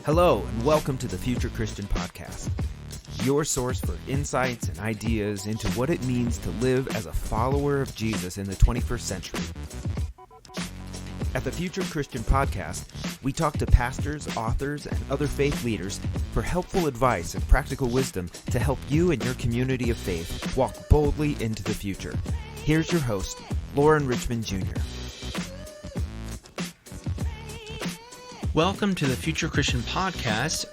Hello, and welcome to the Future Christian Podcast, your source for insights and ideas into what it means to live as a follower of Jesus in the 21st century. At the Future Christian Podcast, we talk to pastors, authors, and other faith leaders for helpful advice and practical wisdom to help you and your community of faith walk boldly into the future. Here's your host, Lauren Richmond Jr. Welcome to the Future Christian Podcast.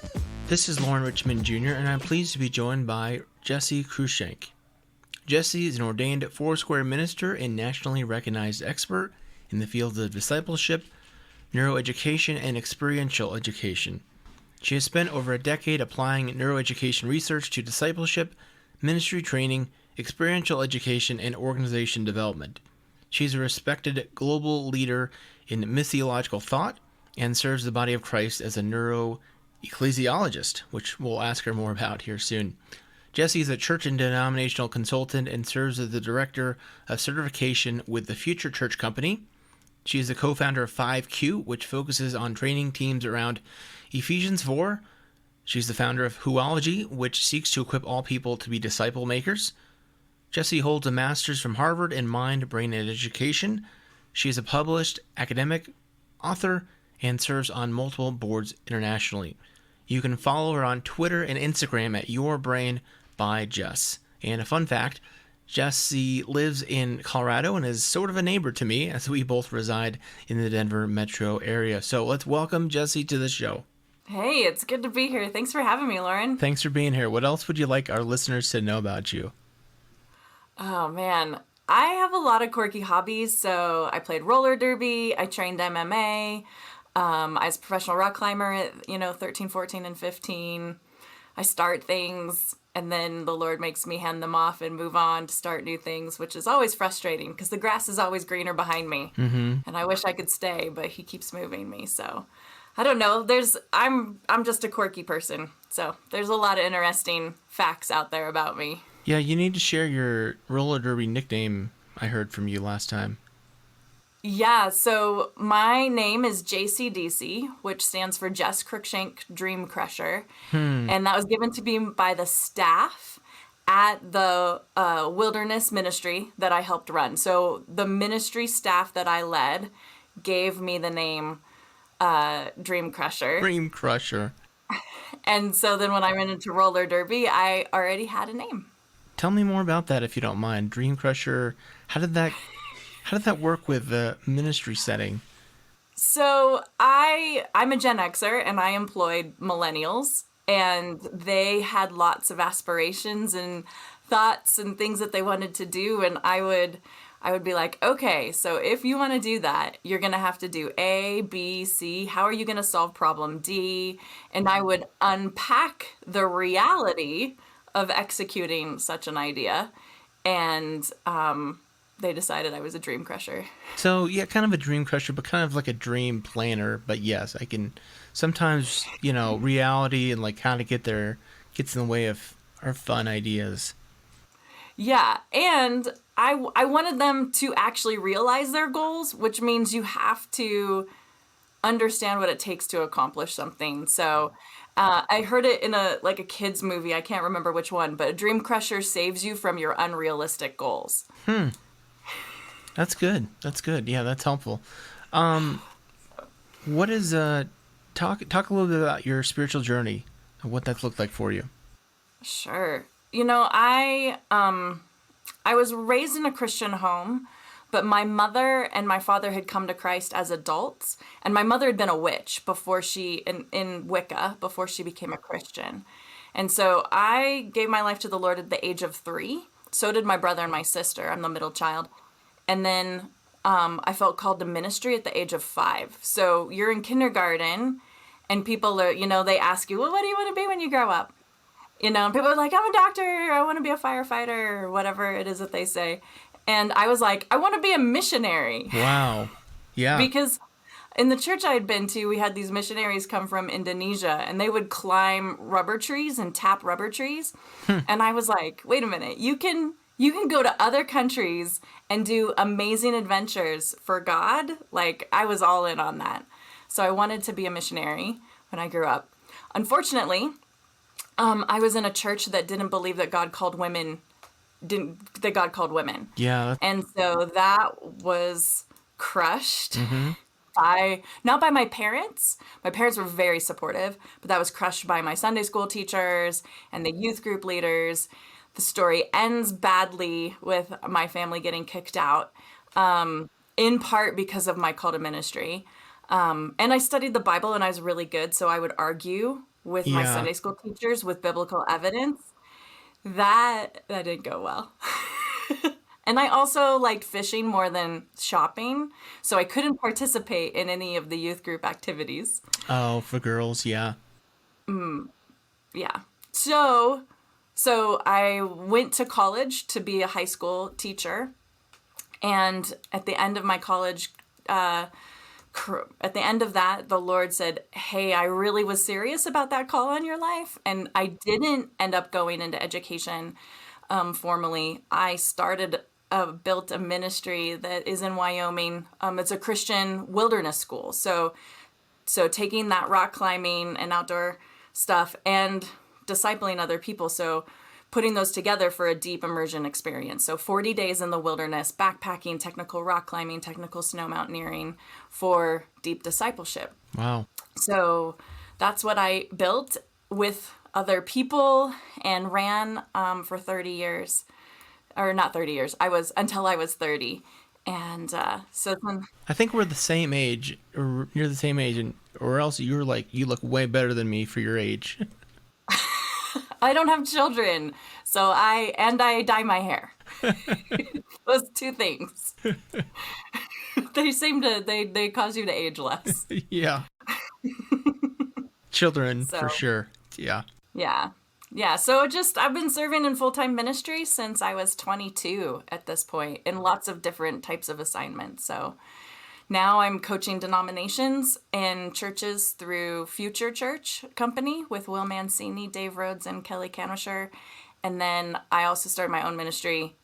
This is Lauren Richmond Jr., and I'm pleased to be joined by Jessie Cruickshank. Jessie is an ordained Foursquare minister and nationally recognized expert in the fields of discipleship, neuroeducation, and experiential education. She has spent over a decade applying neuroeducation research to discipleship, ministry training, experiential education, and organization development. She is a respected global leader in missiological thought and serves the body of Christ as a neuro-ecclesiologist, which we'll ask her more about here soon. Jessie is a church and denominational consultant and serves as the director of certification with the Future Church Company. She is the co-founder of 5Q, which focuses on training teams around Ephesians 4. She's the founder of Whoology, which seeks to equip all people to be disciple makers. Jessie holds a master's from Harvard in mind, brain, and education. She is a published academic, author, and serves on multiple boards internationally. You can follow her on Twitter and Instagram at YourBrainByJess. And a fun fact, Jessie lives in Colorado and is sort of a neighbor to me as we both reside in the Denver metro area. So let's welcome Jessie to the show. Hey, it's good to be here. Thanks for having me, Lauren. Thanks for being here. What else would you like our listeners to know about you? Oh, man. I have a lot of quirky hobbies. So I played roller derby. I trained MMA. I was a professional rock climber at, 13, 14, and 15. I start things, and then the Lord makes me hand them off and move on to start new things, which is always frustrating because the grass is always greener behind me. Mm-hmm. And I wish I could stay, but he keeps moving me. So I don't know. I'm just a quirky person. So there's a lot of interesting facts out there about me. Yeah, you need to share your roller derby nickname I heard from you last time. Yeah, so my name is JCDC, which stands for Jessie Cruickshank Dreamcrusher. And that was given to me by the staff at the wilderness ministry that I helped run. So the ministry staff that I led gave me the name Dreamcrusher. Dreamcrusher. And so then when I went into roller derby, I already had a name. Tell me more about that if you don't mind. Dreamcrusher, how did that work with the ministry setting? So I'm a Gen Xer, and I employed millennials, and they had lots of aspirations and thoughts and things that they wanted to do, and I would be like, okay, so if you want to do that, you're going to have to do A, B, C. How are you going to solve problem D? And I would unpack the reality of executing such an idea, and they decided I was a dream crusher. So, yeah, kind of a dream crusher, but kind of like a dream planner. But yes, I can sometimes, reality and like how to get there gets in the way of our fun ideas. Yeah, and I wanted them to actually realize their goals, which means you have to understand what it takes to accomplish something. So I heard it in a kid's movie. I can't remember which one, but a dream crusher saves you from your unrealistic goals. That's good. Yeah, that's helpful. What is talk a little bit about your spiritual journey and what that's looked like for you? Sure. I was raised in a Christian home, but my mother and my father had come to Christ as adults, and my mother had been a witch before in Wicca before she became a Christian. And so I gave my life to the Lord at the age of 3. So did my brother and my sister. I'm the middle child. And then I felt called to ministry at the age of 5. So you're in kindergarten, and people are, they ask you, well, what do you want to be when you grow up? And people are like, I'm a doctor, I want to be a firefighter, or whatever it is that they say. And I was like, I want to be a missionary. Wow. Yeah. Because in the church I had been to, we had these missionaries come from Indonesia, and they would climb rubber trees and tap rubber trees. And I was like, wait a minute, you can go to other countries and do amazing adventures for God. Like, I was all in on that. So I wanted to be a missionary when I grew up. unfortunately, I was in a church that didn't believe that God called women, that God called women. Yeah. And so that was crushed Mm-hmm. not by my parents. My parents were very supportive, but that was crushed by my Sunday school teachers and the youth group leaders. The story ends badly with my family getting kicked out, in part because of my call to ministry. And I studied the Bible and I was really good, so I would argue with my Yeah. Sunday school teachers with biblical evidence. That didn't go well. And I also liked fishing more than shopping, so I couldn't participate in any of the youth group activities. Oh, for girls, yeah. Yeah. So I went to college to be a high school teacher, and at the end of my college, at the end of that, the Lord said, "Hey, I really was serious about that call on your life," and I didn't end up going into education formally. I built a ministry that is in Wyoming. It's a Christian wilderness school. So taking that rock climbing and outdoor stuff and discipling other people. So putting those together for a deep immersion experience. So 40 days in the wilderness, backpacking, technical rock climbing, technical snow mountaineering for deep discipleship. Wow. So that's what I built with other people and ran for 30 years. Or not 30 years. Until I was 30. And so then, I think we're the same age, or you're the same age, or else you look way better than me for your age. I don't have children, so I dye my hair. Those two things. They cause you to age less. Yeah. Children, So. for sure. Yeah. Yeah. Yeah. So I've been serving in full-time ministry since I was 22 at this point in lots of different types of assignments. So now I'm coaching denominations and churches through Future Church Company with Will Mancini, Dave Rhodes, and Kelly Canwisher. And then I also started my own ministry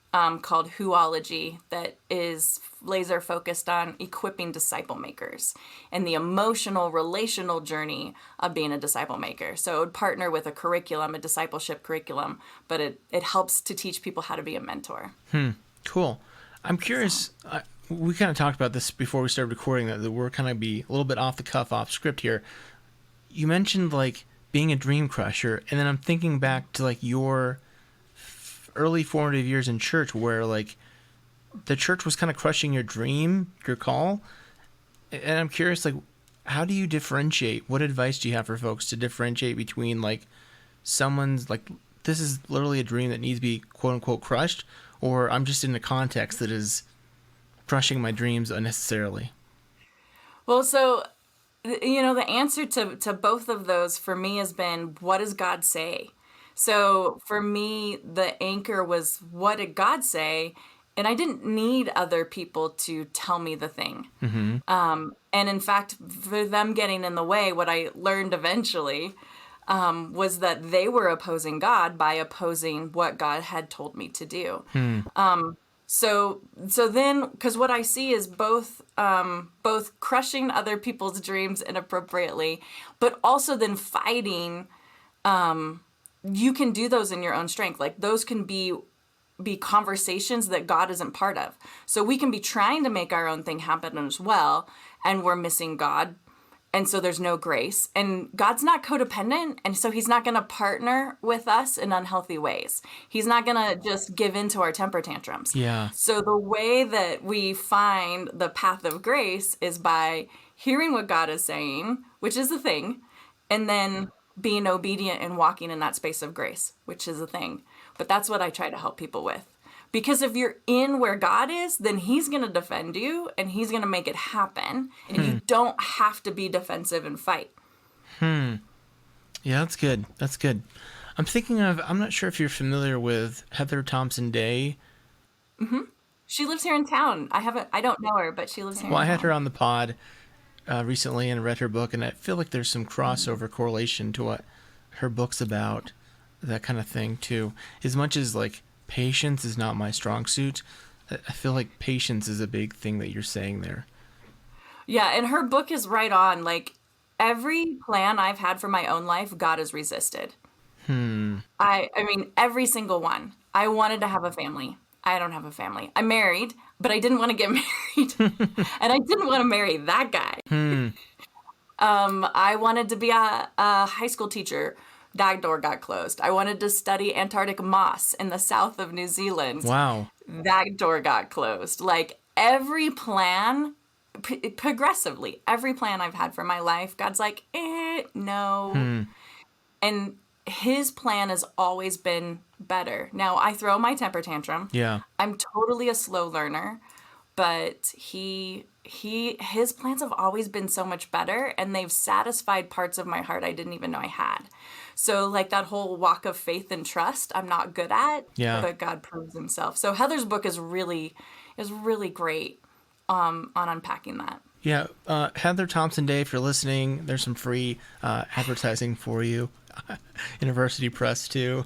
called Whoology that is laser focused on equipping disciple makers and the emotional, relational journey of being a disciple maker. So it would partner with a discipleship curriculum, but it helps to teach people how to be a mentor. Cool. I'm curious. We kind of talked about this before we started recording, that we're kind of be a little bit off the cuff, off script here. You mentioned being a Dreamcrusher, and then I'm thinking back to your early formative years in church, where the church was kind of crushing your dream, your call. And I'm curious, how do you differentiate? What advice do you have for folks to differentiate between someone's this is literally a dream that needs to be quote unquote crushed, or I'm just in a context that is crushing my dreams unnecessarily? Well, so, the answer to both of those for me has been, what does God say? So for me, the anchor was, what did God say? And I didn't need other people to tell me the thing. Mm-hmm. And in fact, for them getting in the way, what I learned eventually was that they were opposing God by opposing what God had told me to do. So then, because what I see is both crushing other people's dreams inappropriately, but also then fighting. You can do those in your own strength. Those can be conversations that God isn't part of. So we can be trying to make our own thing happen as well, and we're missing God. And so there's no grace. And God's not codependent, and so he's not going to partner with us in unhealthy ways. He's not going to just give in to our temper tantrums. Yeah. So the way that we find the path of grace is by hearing what God is saying, which is the thing, and then being obedient and walking in that space of grace, which is a thing. But that's what I try to help people with. Because if you're in where God is, then he's going to defend you and he's going to make it happen. And you don't have to be defensive and fight. Yeah, that's good. That's good. I'm not sure if you're familiar with Heather Thompson Day. Mm-hmm. She lives here in town. I don't know her, but she lives here in town. Well, I had her on the pod recently and read her book, and I feel like there's some crossover correlation to what her book's about, that kind of thing too. As much as patience is not my strong suit, I feel like patience is a big thing that you're saying there. Yeah, and her book is right on. every plan I've had for my own life, God has resisted. Hmm. I mean, every single one. I wanted to have a family. I don't have a family. I'm married, but I didn't want to get married. And I didn't want to marry that guy. Hmm. I wanted to be a high school teacher. That door got closed. I wanted to study Antarctic moss in the south of New Zealand. Wow. That door got closed. Like every plan, progressively, every plan I've had for my life, God's like, no. Hmm. And his plan has always been better. Now, I throw my temper tantrum. Yeah. I'm totally a slow learner, but his plans have always been so much better, and they've satisfied parts of my heart I didn't even know I had. So like that whole walk of faith and trust, I'm not good at, Yeah. but God proves himself. So Heather's book is really great on unpacking that. Yeah. Heather Thompson Day, if you're listening, there's some free advertising for you. University Press too.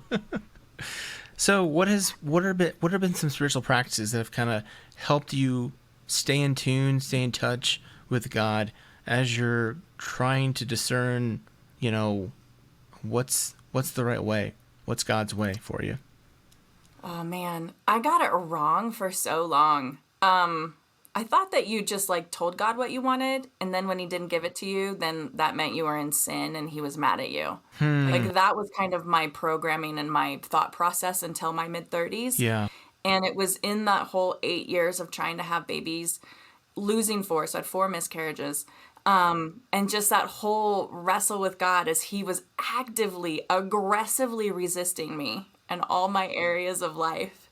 So what have been some spiritual practices that have kind of helped you stay in tune, stay in touch with God as you're trying to discern, what's the right way? What's God's way for you? Oh man, I got it wrong for so long. I thought that you just like told God what you wanted, and then when he didn't give it to you, then that meant you were in sin and he was mad at you. Like that was kind of my programming and my thought process until my mid-30s. Yeah. And it was in that whole 8 years of trying to have babies, losing 4, so I had 4 miscarriages. And just that whole wrestle with God as he was actively, aggressively resisting me in all my areas of life.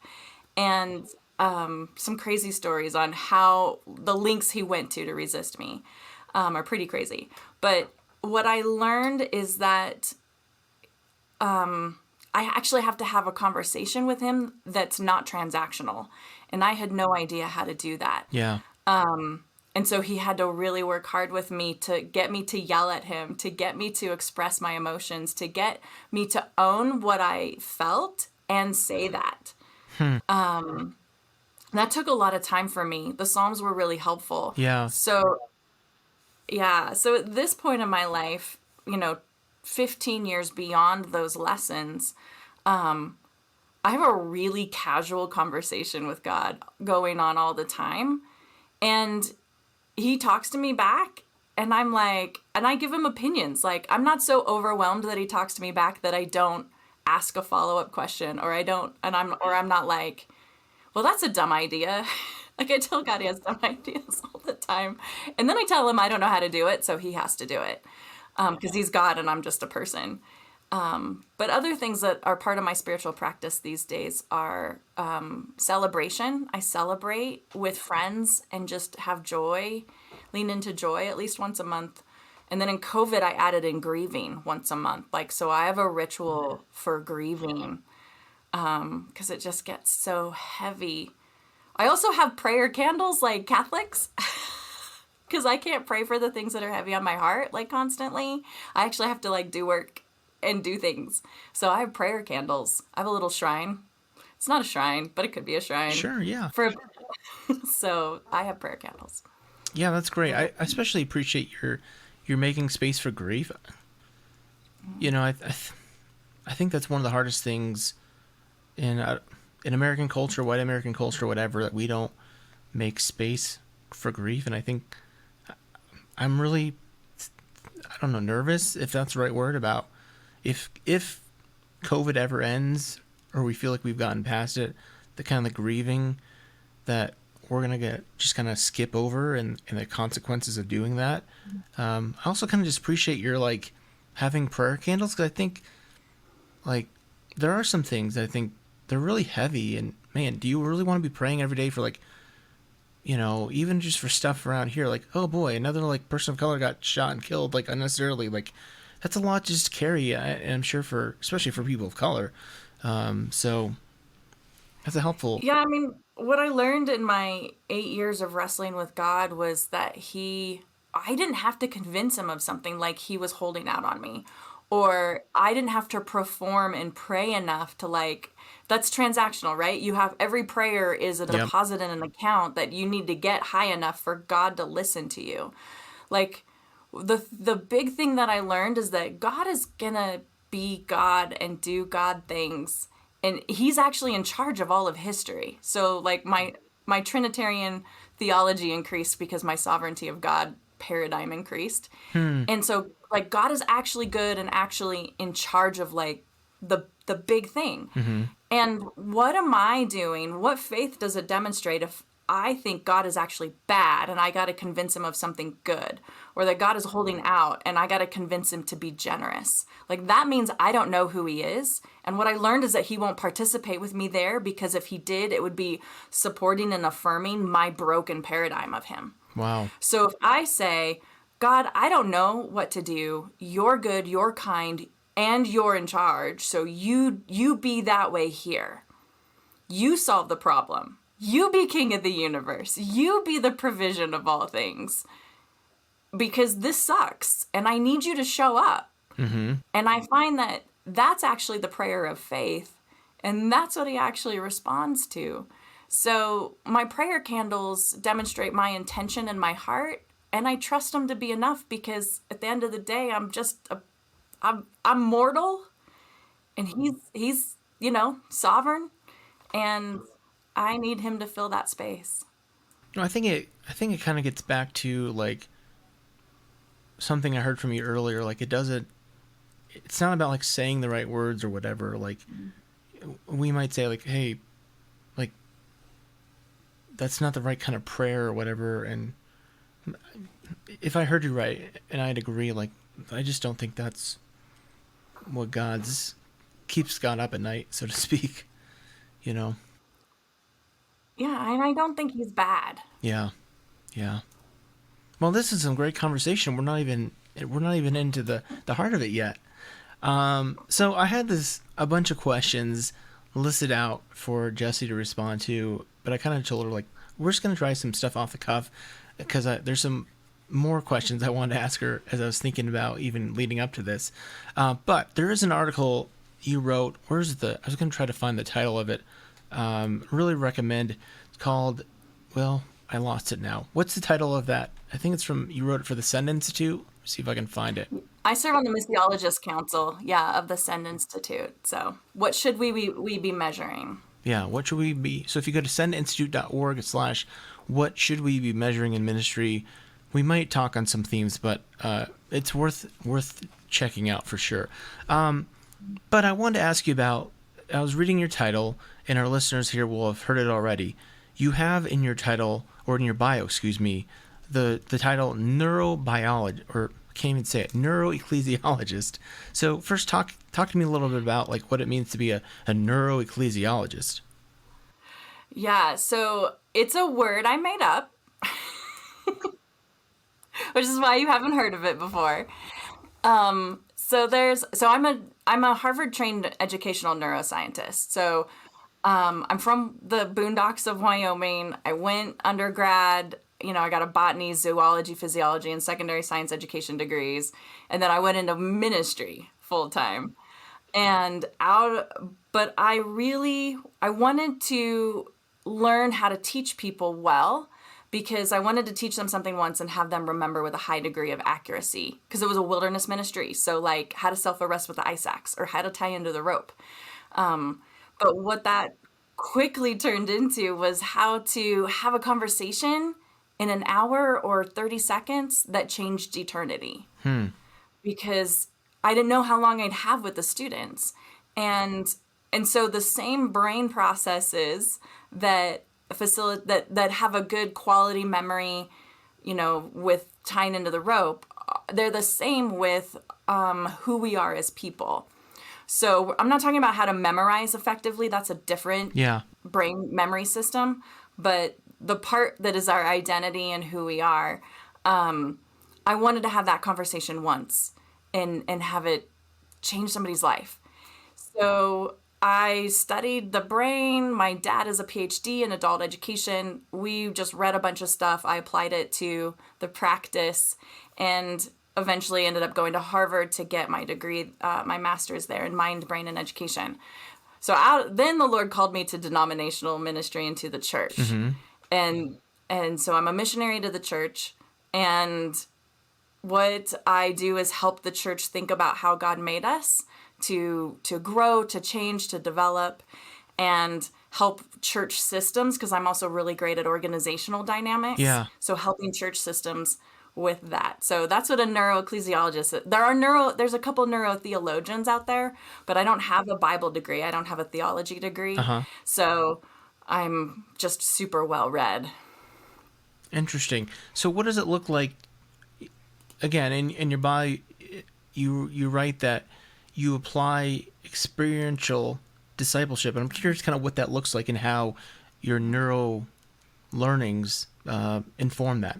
And some crazy stories on how the lengths he went to resist me are pretty crazy. But what I learned is that I actually have to have a conversation with him that's not transactional. And I had no idea how to do that. Yeah. And so he had to really work hard with me to get me to yell at him, to get me to express my emotions, to get me to own what I felt and say that. That took a lot of time for me. The Psalms were really helpful. Yeah. So at this point in my life, 15 years beyond those lessons, I have a really casual conversation with God going on all the time. And he talks to me back, and I'm like, and I give him opinions. Like, I'm not so overwhelmed that he talks to me back that I don't ask a follow-up question, or I'm not like, well, that's a dumb idea. Like, I tell God he has dumb ideas all the time. And then I tell him I don't know how to do it, so he has to do it. Because he's God and I'm just a person. But other things that are part of my spiritual practice these days are celebration. I celebrate with friends and just have joy, lean into joy at least once a month. And then in COVID, I added in grieving once a month. Like, so I have a ritual for grieving because it just gets so heavy. I also have prayer candles like Catholics because I can't pray for the things that are heavy on my heart like constantly. I actually have to like do work and do things. So I have prayer candles. I have a little shrine. It's not a shrine, but it could be a shrine. Sure, yeah. So I have prayer candles. Yeah, that's great. I especially appreciate you're making space for grief. I think that's one of the hardest things in American culture, white American culture, whatever, that we don't make space for grief. And I think I'm really, I don't know, nervous, if that's the right word, about if COVID ever ends or we feel like we've gotten past it, the kind of the grieving that we're going to just kind of skip over and the consequences of doing that. I also kind of just appreciate your like having prayer candles, because I think like there are some things that I think they're really heavy, and man, do you really want to be praying every day for like, even just for stuff around here, like, oh boy, another like person of color got shot and killed like unnecessarily, like that's a lot to just carry, and I'm sure especially for people of color. So that's a helpful. Yeah, I mean, what I learned in my 8 years of wrestling with God was that I didn't have to convince him of something, like he was holding out on me, or I didn't have to perform and pray enough to like, that's transactional, right? You have every prayer is a deposit in an account that you need to get high enough for God to listen to you. Like the big thing that I learned is that God is gonna be God and do God things, and he's actually in charge of all of history. So like my Trinitarian theology increased because my sovereignty of God paradigm increased. And so like God is actually good and actually in charge of like the big thing. And what am I doing? What faith does it demonstrate if I think God is actually bad and I got to convince him of something good, or that God is holding out and I got to convince him to be generous? Like that means I don't know who he is. And what I learned is that he won't participate with me there, because if he did, it would be supporting and affirming my broken paradigm of him. Wow. So if I say, God, I don't know what to do. You're good, you're kind, and you're in charge. So you be that way here. You solve the problem. You be king of the universe. You be the provision of all things. Because this sucks, and I need you to show up. And I find that that's actually the prayer of faith, and that's what he actually responds to. So my prayer candles demonstrate my intention and my heart, and I trust them to be enough, because at the end of the day, I'm mortal, and he's sovereign, and I need him to fill that space. No, I think it kind of gets back to like something I heard from you earlier. Like it's not about like saying the right words or whatever. Like we might say like, hey, like that's not the right kind of prayer or whatever. And if I heard you right, and I'd agree, like I just don't think that's what keeps God up at night, so to speak. Yeah, and I don't think he's bad. Yeah. Well, this is some great conversation. We're not even into the heart of it yet. So I had a bunch of questions listed out for Jessie to respond to, but I kind of told her like we're just gonna try some stuff off the cuff, because there's some more questions I wanted to ask her as I was thinking about even leading up to this. But there is an article you wrote. I was gonna try to find the title of it. Really recommend. It's called, well, I lost it now. What's the title of that? I think you wrote it for the Send Institute. See if I can find it. I serve on the missiologist council, of the Send Institute. So what should we be measuring? Yeah, what should we be? So if you go to sendinstitute.org/what should we be measuring in ministry, we might talk on some themes, but it's worth checking out for sure. But I wanted to ask you about, I was reading your title, and our listeners here will have heard it already. You have in your title, or in your bio, excuse me, the title neurobiologist, or I can't even say it, neuro-ecclesiologist. So first talk to me a little bit about like what it means to be a neuro-ecclesiologist. Yeah, so it's a word I made up, which is why you haven't heard of it before. So I'm a Harvard trained educational neuroscientist. So I'm from the boondocks of Wyoming. I went undergrad, I got a botany, zoology, physiology, and secondary science education degrees. And then I went into ministry full time. But I wanted to learn how to teach people well, because I wanted to teach them something once and have them remember with a high degree of accuracy, because it was a wilderness ministry. So like how to self-arrest with the ice axe, or how to tie into the rope. But what that quickly turned into was how to have a conversation in an hour or 30 seconds that changed eternity. Because I didn't know how long I'd have with the students. And so the same brain processes that have a good quality memory, with tying into the rope, they're the same with who we are as people. So I'm not talking about how to memorize effectively. That's a different brain memory system. But the part that is our identity and who we are, I wanted to have that conversation once and have it change somebody's life. So I studied the brain. My dad is a PhD in adult education. We just read a bunch of stuff. I applied it to the practice, and eventually ended up going to Harvard to get my degree, my master's there in mind, brain, and education. So then the Lord called me to denominational ministry into the church. And so I'm a missionary to the church, and what I do is help the church think about how God made us to grow, to change, to develop, and help church systems, because I'm also really great at organizational dynamics. Yeah. So helping church systems with that. So that's what a neuro-ecclesiologist is. There's a couple neurotheologians out there, but I don't have a Bible degree. I don't have a theology degree. Uh-huh. So I'm just super well read. Interesting. So what does it look like, again, in your bio, you write that you apply experiential discipleship, and I'm curious kind of what that looks like and how your neuro learnings inform that.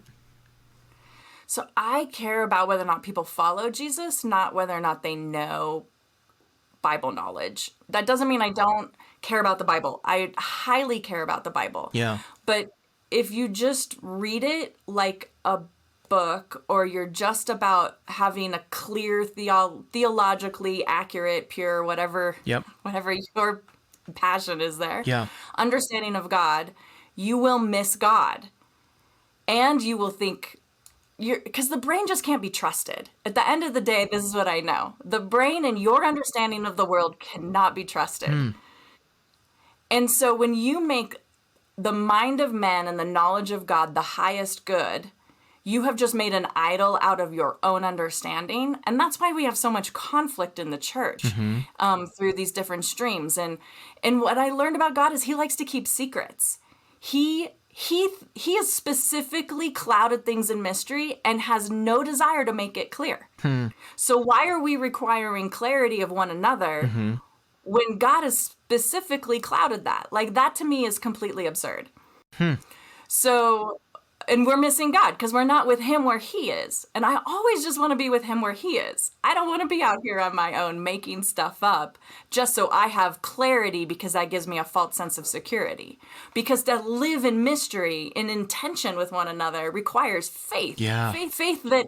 So I care about whether or not people follow Jesus, not whether or not they know Bible knowledge. That doesn't mean I don't care about the Bible. I highly care about the Bible. Yeah. But if you just read it like a book, or you're just about having a clear theologically accurate, pure, whatever your passion is there, understanding of God, you will miss God. And you will think, because the brain just can't be trusted. At the end of the day, this is what I know. The brain and your understanding of the world cannot be trusted. And so when you make the mind of man and the knowledge of God the highest good, you have just made an idol out of your own understanding. And that's why we have so much conflict in the church through these different streams. And what I learned about God is he likes to keep secrets. He has specifically clouded things in mystery and has no desire to make it clear. So why are we requiring clarity of one another when God has specifically clouded that? Like, that to me is completely absurd. So, and we're missing God because we're not with him where he is. And I always just want to be with him where he is. I don't want to be out here on my own making stuff up just so I have clarity, because that gives me a false sense of security. Because to live in mystery, in intention with one another, requires faith. Yeah. Faith that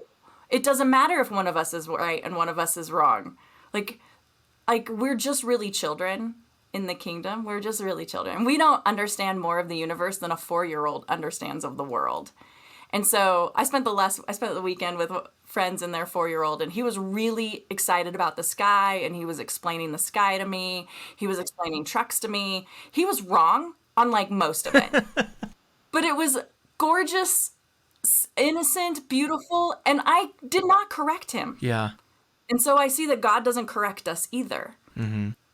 it doesn't matter if one of us is right and one of us is wrong. Like we're just really children in the kingdom. We're just really children. We don't understand more of the universe than a 4-year-old understands of the world. And so I spent the weekend with friends and their 4-year-old, and he was really excited about the sky, and he was explaining the sky to me. He was explaining trucks to me. He was wrong on like most of it. But it was gorgeous, innocent, beautiful, and I did not correct him. Yeah. And so I see that God doesn't correct us either.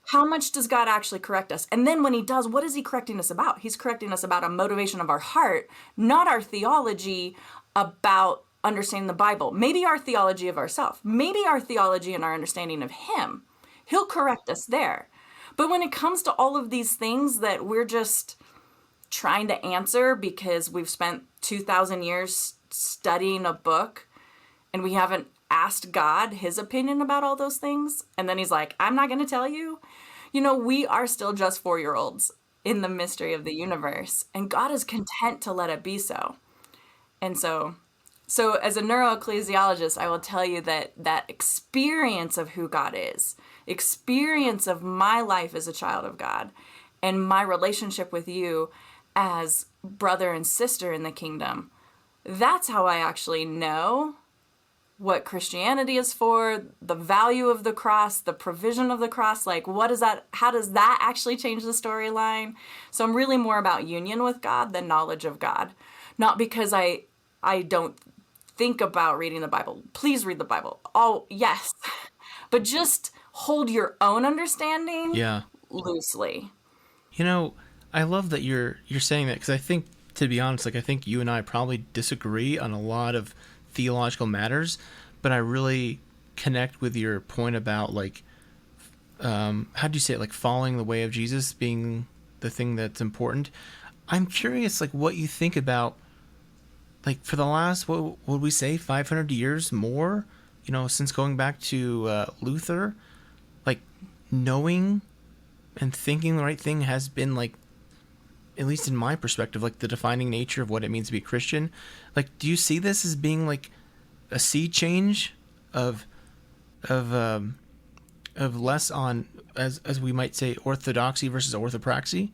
How much does God actually correct us? And then when he does, what is he correcting us about? He's correcting us about a motivation of our heart, not our theology about understanding the Bible. Maybe our theology of ourselves. Maybe our theology and our understanding of him. He'll correct us there. But when it comes to all of these things that we're just trying to answer because we've spent 2,000 years studying a book and we haven't asked God his opinion about all those things, and then he's like, I'm not going to tell you. We are still just 4-year-olds in the mystery of the universe, and God is content to let it be so. And so as a neuro-ecclesiologist, I will tell you that experience of who God is, experience of my life as a child of God, and my relationship with you as brother and sister in the kingdom, that's how I actually know what Christianity is for, the value of the cross, the provision of the cross. Like, what is that? How does that actually change the storyline? So I'm really more about union with God than knowledge of God. Not because I don't think about reading the Bible. Please read the Bible. Oh, yes. But just hold your own understanding loosely. I love that you're saying that, because I think, to be honest, I think you and I probably disagree on a lot of theological matters, but I really connect with your point about how do you say it, following the way of Jesus being the thing that's important. I'm curious what you think about for the last, what would we say, 500 years more, since going back to Luther, knowing and thinking the right thing has been at least in my perspective, the defining nature of what it means to be a Christian. Do you see this as being a sea change of less on, as we might say, orthodoxy versus orthopraxy?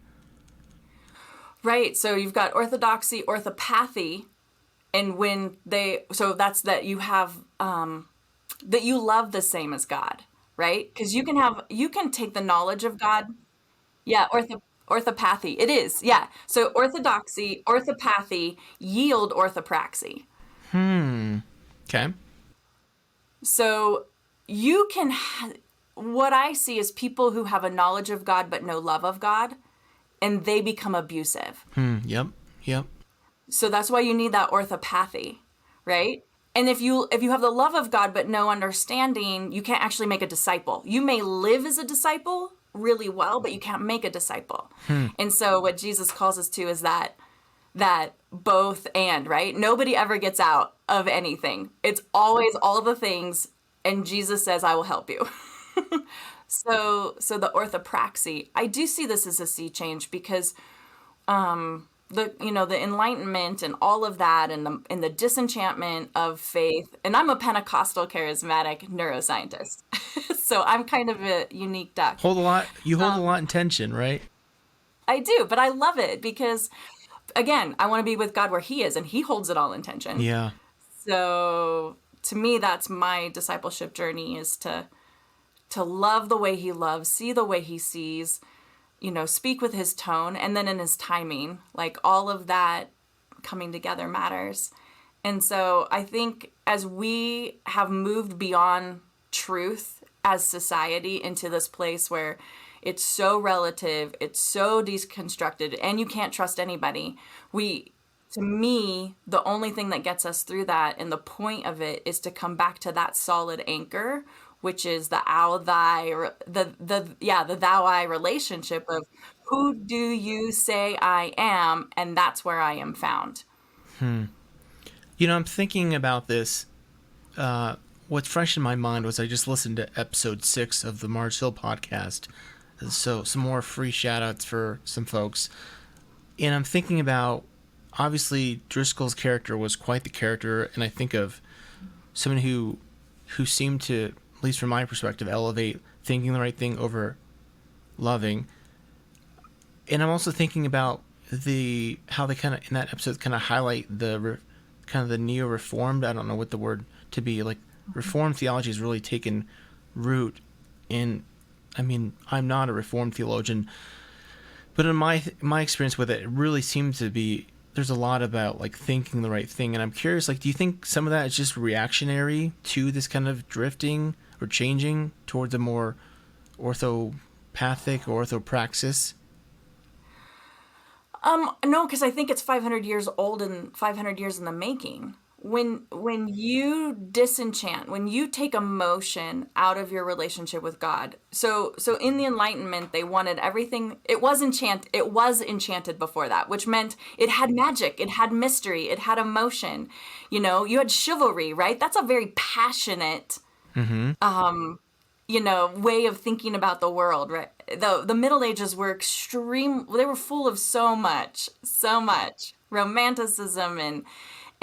Right. So you've got orthodoxy, orthopathy, And when so that's that you have, that you love the same as God, right? Because you can take the knowledge of God. Yeah, orthopathy. It is. Yeah. So orthodoxy, orthopathy yield orthopraxy. Okay. So you can, what I see is people who have a knowledge of God but no love of God, and they become abusive. Yep. Yep. So that's why you need that orthopathy, right? And if you have the love of God but no understanding, you can't actually make a disciple. You may live as a disciple really well, but you can't make a disciple. And so what Jesus calls us to is that both and, right? Nobody ever gets out of anything. It's always all the things, and Jesus says, I will help you. So the orthopraxy, I do see this as a sea change because the Enlightenment and all of that and the disenchantment of faith. And I'm a Pentecostal charismatic neuroscientist. So I'm kind of a unique duck. You hold a lot in tension, right? I do, but I love it because, again, I want to be with God where he is, and he holds it all in tension. Yeah. So to me, that's my discipleship journey, is to love the way he loves, see the way he sees, speak with his tone, and then in his timing, like all of that coming together matters. And so I think as we have moved beyond truth as society into this place where it's so relative, it's so deconstructed, and you can't trust anybody, to me, the only thing that gets us through that, and the point of it, is to come back to that solid anchor, which is the thou I relationship of who do you say I am, and that's where I am found. I'm thinking about this. What's fresh in my mind was I just listened to episode 6 of the Mars Hill podcast. So some more free shout outs for some folks. And I'm thinking about, obviously, Driscoll's character was quite the character, and I think of someone who seemed to, at least from my perspective, elevate thinking the right thing over loving. And I'm also thinking about how they kind of, in that episode, kind of highlight the neo-reformed, I don't know what the word to be, like reformed theology has really taken root in, I'm not a reformed theologian, but in my experience with it really seems to be, there's a lot about like thinking the right thing. And I'm curious, like, do you think some of that is just reactionary to this kind of drifting or changing towards a more orthopathic or orthopraxis? No, because I think it's 500 years old and 500 years in the making. When you disenchant, when you take emotion out of your relationship with God. So in the Enlightenment, they wanted everything. It was enchanted before that, which meant it had magic, it had mystery, it had emotion. You had chivalry, right? That's a very passionate, way of thinking about the world, right? The Middle Ages were they were full of so much romanticism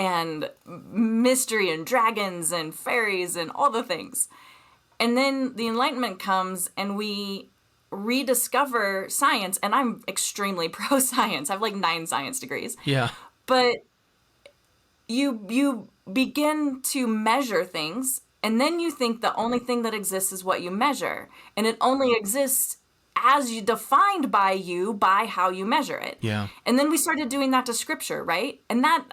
and mystery and dragons and fairies and all the things. And then the Enlightenment comes and we rediscover science, and I'm extremely pro-science. I have like 9 science degrees. Yeah. But you begin to measure things, and then you think the only thing that exists is what you measure. And it only exists as defined by how you measure it. Yeah. And then we started doing that to scripture, right? And that,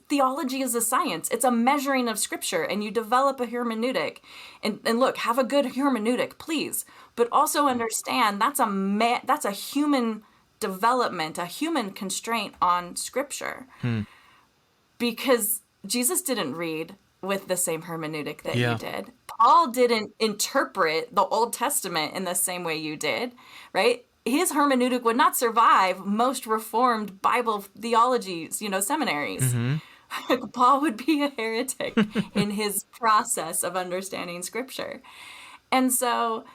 theology is a science. It's a measuring of scripture, and you develop a hermeneutic. And look, have a good hermeneutic, please. But also understand that's a human development, a human constraint on scripture. Because Jesus didn't read with the same hermeneutic that you did. Paul didn't interpret the Old Testament in the same way you did, right? His hermeneutic would not survive most Reformed Bible theologies, seminaries. Paul would be a heretic in his process of understanding Scripture. And so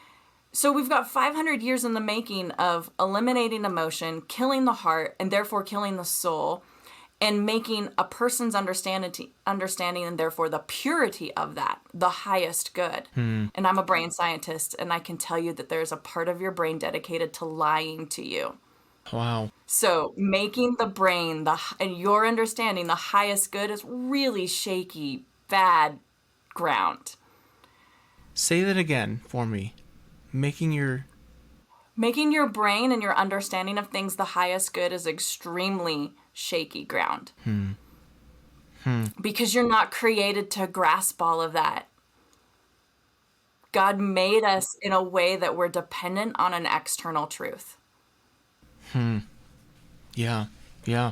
we've got 500 years in the making of eliminating emotion, killing the heart, and therefore killing the soul, and making a person's understanding and therefore the purity of that the highest good. And I'm a brain scientist, and I can tell you that there's a part of your brain dedicated to lying to you. Wow. So making the brain and your understanding the highest good is really shaky, bad ground. Say that again for me. Making your... Making your brain and your understanding of things the highest good is extremely shaky ground. Because you're not created to grasp all of that. God made us in a way that we're dependent on an external truth. Yeah. Yeah.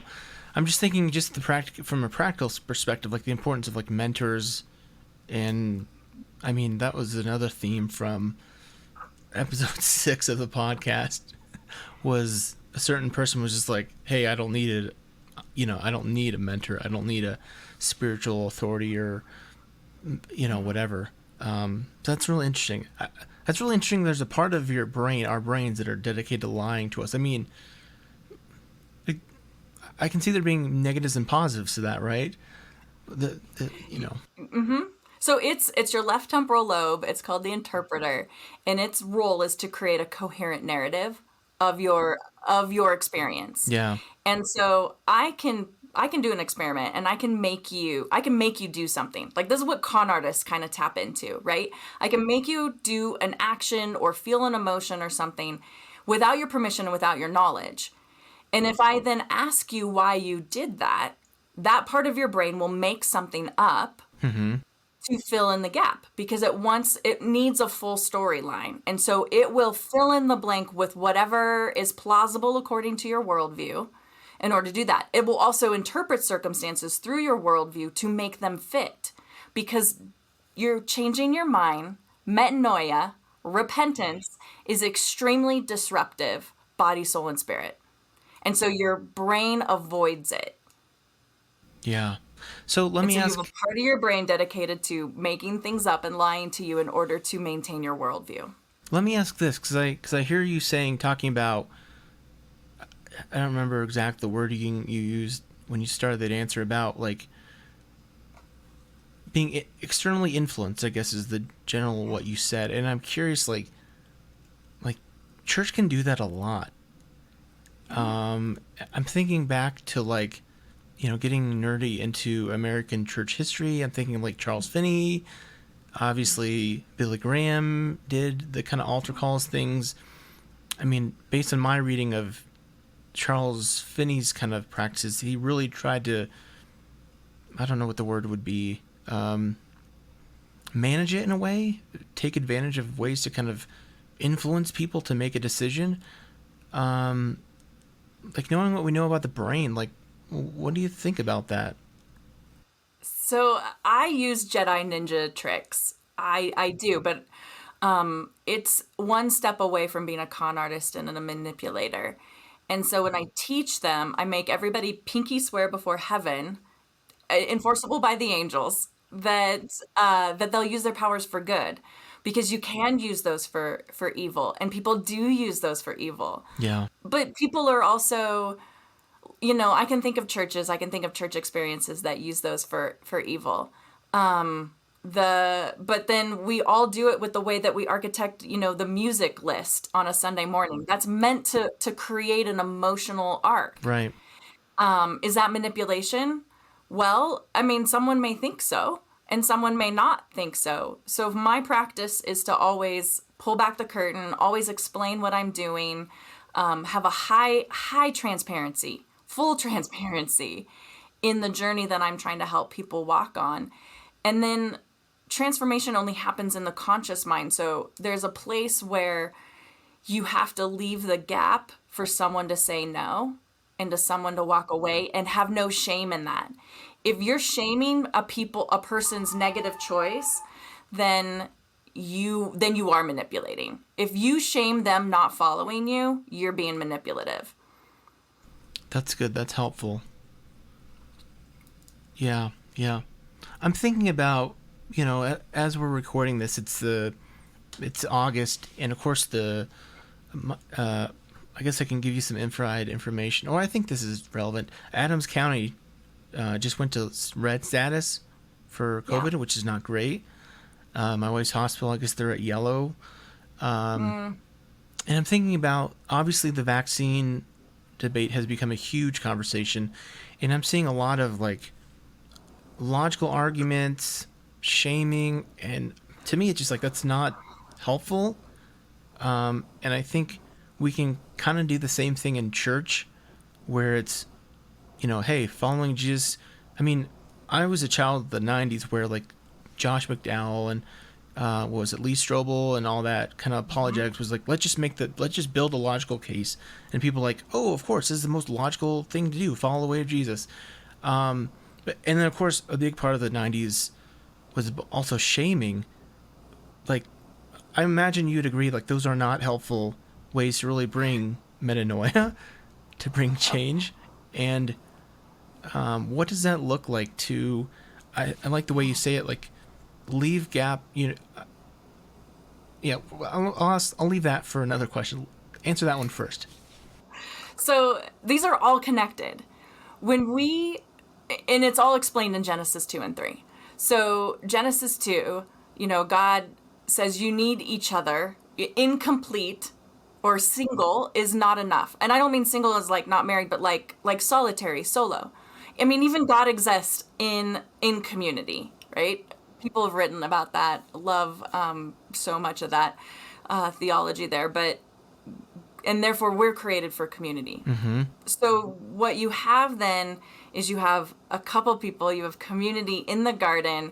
I'm just thinking just from a practical perspective, like the importance of like mentors. And I mean, that was another theme from episode 6 of the podcast, was a certain person was just like, hey, I don't need it. I don't need a mentor. I don't need a spiritual authority or, whatever. So that's really interesting. That's really interesting. There's a part of your brain, our brains, that are dedicated to lying to us. I mean, I can see there being negatives and positives to that, right? So it's your left temporal lobe. It's called the interpreter, and its role is to create a coherent narrative of your experience. Yeah. And so I can do an experiment, and I can make you do something. Like, this is what con artists kind of tap into, right? I can make you do an action or feel an emotion or something without your permission and without your knowledge. And if I then ask you why you did that, that part of your brain will make something up to fill in the gap, because it needs a full storyline. And so it will fill in the blank with whatever is plausible according to your worldview in order to do that. It will also interpret circumstances through your worldview to make them fit, because you're changing your mind. Metanoia, repentance, is extremely disruptive, body, soul, and spirit. And so your brain avoids it. Yeah. So let me ask... you have a part of your brain dedicated to making things up and lying to you in order to maintain your worldview. Let me ask this, because I hear you talking about... I don't remember exact the wording you used when you started that answer about, like, being externally influenced, I guess, is the general what you said. And I'm curious, like church can do that a lot. I'm thinking back to, like, getting nerdy into American church history. I'm thinking of, like, Charles Finney. Obviously, Billy Graham did the kind of altar calls things. I mean, based on my reading of Charles Finney's kind of practices, he really tried to, I don't know what the word would be, manage it in a way, take advantage of ways to kind of influence people to make a decision. Like, knowing what we know about the brain, like, what do you think about that? So I use Jedi ninja tricks. I do, but it's one step away from being a con artist and a manipulator. And so when I teach them, I make everybody pinky swear before heaven, enforceable by the angels, that they'll use their powers for good, because you can use those for evil, and people do use those for evil. Yeah. But people are also, I can think of churches, I can think of church experiences that use those for evil. But then we all do it with the way that we architect, the music list on a Sunday morning. That's meant to create an emotional arc. Right. Is that manipulation? Well, I mean, someone may think so, and someone may not think so. So my practice is to always pull back the curtain, always explain what I'm doing, have a high transparency, full transparency in the journey that I'm trying to help people walk on. And then transformation only happens in the conscious mind. So there's a place where you have to leave the gap for someone to say no and to someone to walk away, and have no shame in that. If you're shaming a person's negative choice, then you are manipulating. If you shame them not following you, you're being manipulative. That's good. That's helpful. Yeah. I'm thinking about, as we're recording this, it's August, and of course I guess I can give you some infrared information, or I think this is relevant. Adams County just went to red status for COVID, which is not great. My wife's hospital, I guess they're at yellow. And I'm thinking about, obviously, the vaccine debate has become a huge conversation, and I'm seeing a lot of like logical arguments, shaming, and to me, it's just like that's not helpful. And I think we can kind of do the same thing in church, where it's, hey, following Jesus. I mean, I was a child of the '90s where like Josh McDowell and what was it, Lee Strobel and all that kind of apologetics was like, let's just build a logical case, and people like, oh, of course, this is the most logical thing to do, follow the way of Jesus. And then of course a big part of the '90s was also shaming. Like, I imagine you'd agree, like those are not helpful ways to really bring metanoia, to bring change. And what does that look like to? I like the way you say it, like leave gap. Yeah. I'll leave that for another question. Answer that one first. So these are all connected. And it's all explained in Genesis 2 and 3. So Genesis 2, God says you need each other. Incomplete or single is not enough. And I don't mean single as like not married, but like solitary, solo. I mean, even God exists in community, right? People have written about that. Love so much of that theology there, and therefore we're created for community. Mm-hmm. So what you have then is you have a couple people, you have community in the garden,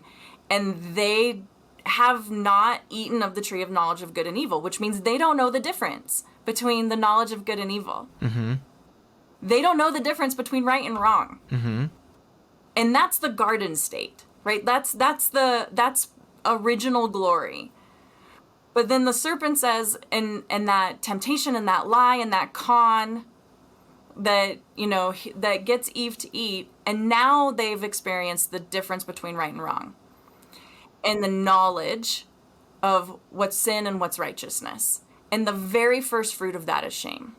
and they have not eaten of the tree of knowledge of good and evil, which means they don't know the difference between the knowledge of good and evil. Mm-hmm. They don't know the difference between right and wrong. Mm-hmm. And that's the garden state, right? That's original glory. But then the serpent says, and that temptation and that lie and that con that, that gets Eve to eat, and now they've experienced the difference between right and wrong, and the knowledge of what's sin and what's righteousness. And the very first fruit of that is shame.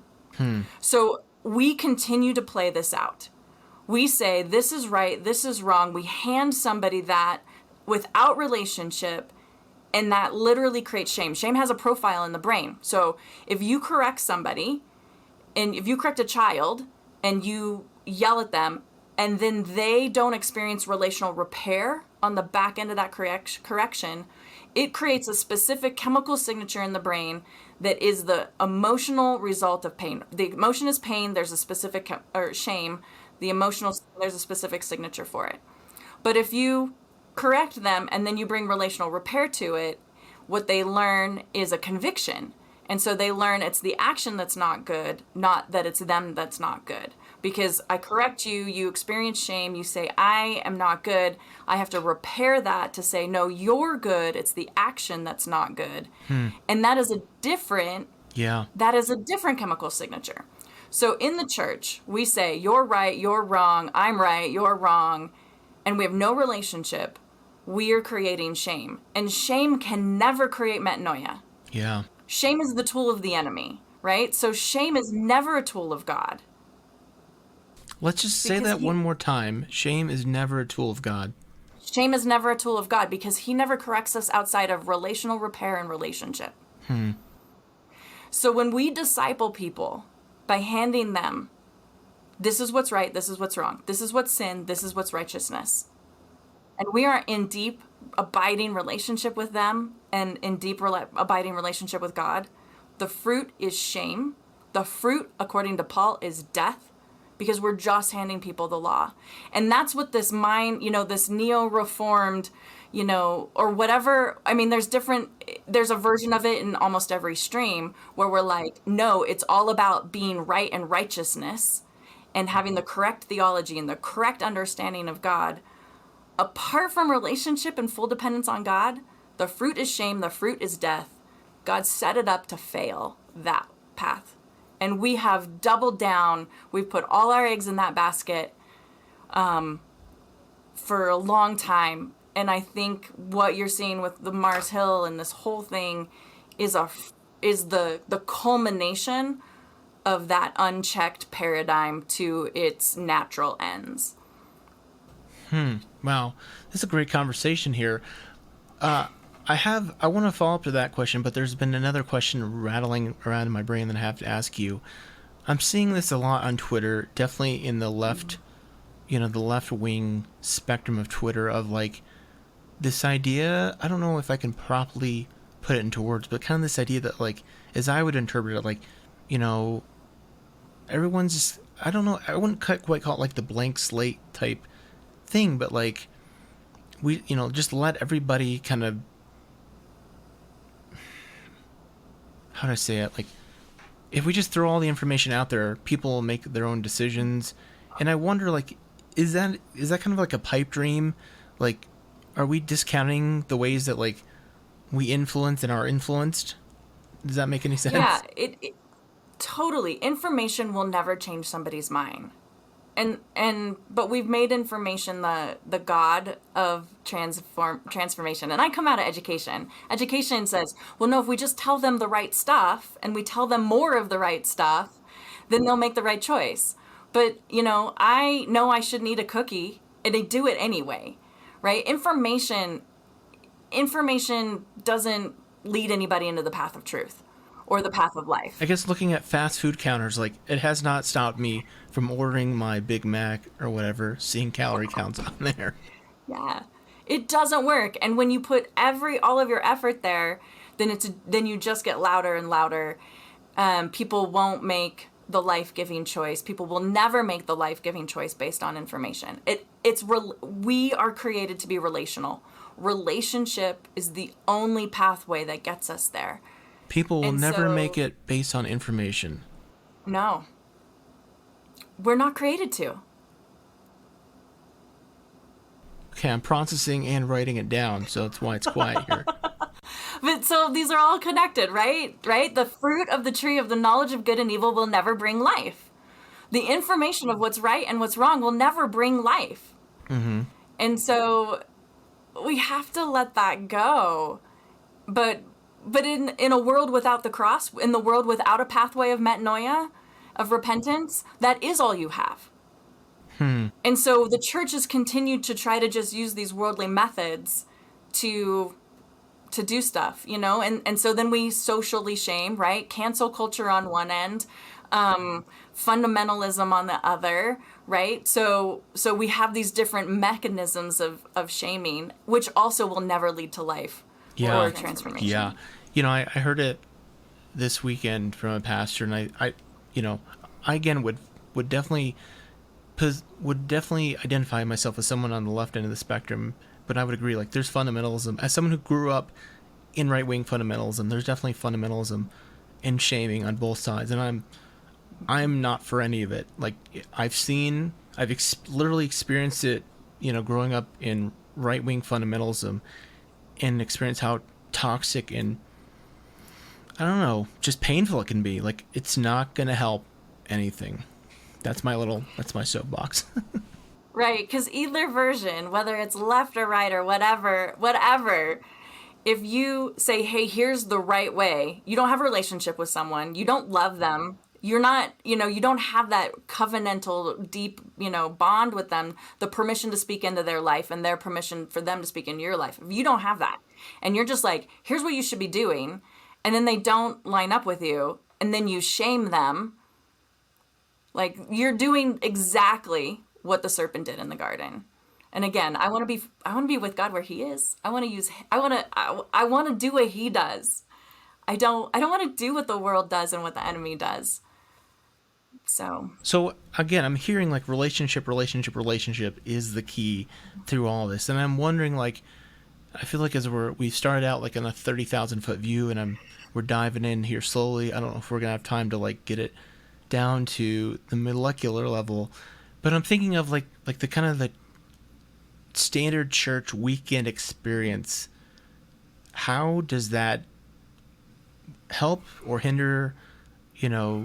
So we continue to play this out. We say, this is right, this is wrong. We hand somebody that without relationship, and that literally creates shame. Shame has a profile in the brain. So if you correct somebody, and if you correct a child, and you yell at them, and then they don't experience relational repair on the back end of that correction, it creates a specific chemical signature in the brain that is the emotional result of pain. The emotion is pain, there's a specific, or shame, the emotional, there's a specific signature for it. But if you correct them and then you bring relational repair to it, what they learn is a conviction. And so they learn it's the action that's not good, not that it's them that's not good. Because I correct you, you experience shame, you say, I am not good. I have to repair that to say, no, you're good. It's the action that's not good. And that is a different chemical signature. So in the church, we say, you're right, you're wrong, I'm right, you're wrong, and we have no relationship. We are creating shame. And shame can never create metanoia. Yeah. Shame is the tool of the enemy, right? So shame is never a tool of God. Let's just say that one more time. Shame is never a tool of God. Shame is never a tool of God because he never corrects us outside of relational repair and relationship. So when we disciple people by handing them, this is what's right, this is what's wrong, this is what's sin, this is what's righteousness, and we are in deep, abiding relationship with them and in deep, abiding relationship with God, the fruit is shame. The fruit, according to Paul, is death, because we're just handing people the law. And that's what this mind, this neo-reformed, or whatever, I mean, there's a version of it in almost every stream where we're like, no, it's all about being right and righteousness and having the correct theology and the correct understanding of God. Apart from relationship and full dependence on God, the fruit is shame, the fruit is death. God set it up to fail that path. And we have doubled down. We've put all our eggs in that basket for a long time. And I think what you're seeing with the Mars Hill and this whole thing is the culmination of that unchecked paradigm to its natural ends. Wow, this is a great conversation here. I want to follow up to that question, but there's been another question rattling around in my brain that I have to ask you. I'm seeing this a lot on Twitter, definitely in the left, the left wing spectrum of Twitter, of like this idea. I don't know if I can properly put it into words, but kind of this idea that, like, as I would interpret it, like, you know, everyone's just, I don't know, I wouldn't quite call it like the blank slate type thing, but like, we, just let everybody kind of, how do I say it? Like, if we just throw all the information out there, people will make their own decisions. And I wonder, like, is that kind of like a pipe dream? Like, are we discounting the ways that, like, we influence and are influenced? Does that make any sense? Yeah, it totally. Information will never change somebody's mind. But we've made information the god of transformation. And I come out of education. Education says, well, no, if we just tell them the right stuff and we tell them more of the right stuff, then they'll make the right choice. But, I know I shouldn't eat a cookie, and they do it anyway, right? Information doesn't lead anybody into the path of truth or the path of life. I guess looking at fast food counters, like, it has not stopped me from ordering my Big Mac or whatever, seeing calorie counts on there. Yeah, it doesn't work. And when you put all of your effort there, then you just get louder and louder. People won't make the life-giving choice. People will never make the life-giving choice based on information. We are created to be relational. Relationship is the only pathway that gets us there. People will never make it based on information. No. We're not created to. Okay, I'm processing and writing it down, so that's why it's quiet here. But so these are all connected, right? Right? The fruit of the tree of the knowledge of good and evil will never bring life. The information of what's right and what's wrong will never bring life. Mm-hmm. And so we have to let that go. But in a world without the cross, in the world without a pathway of metanoia, of repentance, that is all you have. And so the church has continued to try to just use these worldly methods to do stuff, and so then we socially shame, right? Cancel culture on one end, fundamentalism on the other, right? So we have these different mechanisms of shaming, which also will never lead to life or transformation. Yeah. I heard it this weekend from a pastor, and I again would definitely identify myself as someone on the left end of the spectrum, but I would agree, like, there's fundamentalism. As someone who grew up in right-wing fundamentalism, there's definitely fundamentalism and shaming on both sides, and I'm not for any of it. Like, I've literally experienced it, growing up in right-wing fundamentalism, and experienced how toxic and, I don't know, just painful it can be. Like, it's not going to help anything. That's my soapbox. Right, because either version, whether it's left or right or whatever, if you say, hey, here's the right way, you don't have a relationship with someone, you don't love them, you're not, you don't have that covenantal, deep, bond with them, the permission to speak into their life and their permission for them to speak into your life. If you don't have that, and you're just like, here's what you should be doing, and then they don't line up with you, and then you shame them, like, you're doing exactly what the serpent did in the garden. And again, I want to be with God where He is. I want to do what He does. I don't want to do what the world does and what the enemy does. So again, I'm hearing, like, relationship is the key through all this. And I'm wondering, like, I feel like as we started out, like, in a 30,000 foot view, and we're diving in here slowly. I don't know if we're gonna have time to, like, get it down to the molecular level, but I'm thinking of like the kind of the standard church weekend experience. How does that help or hinder,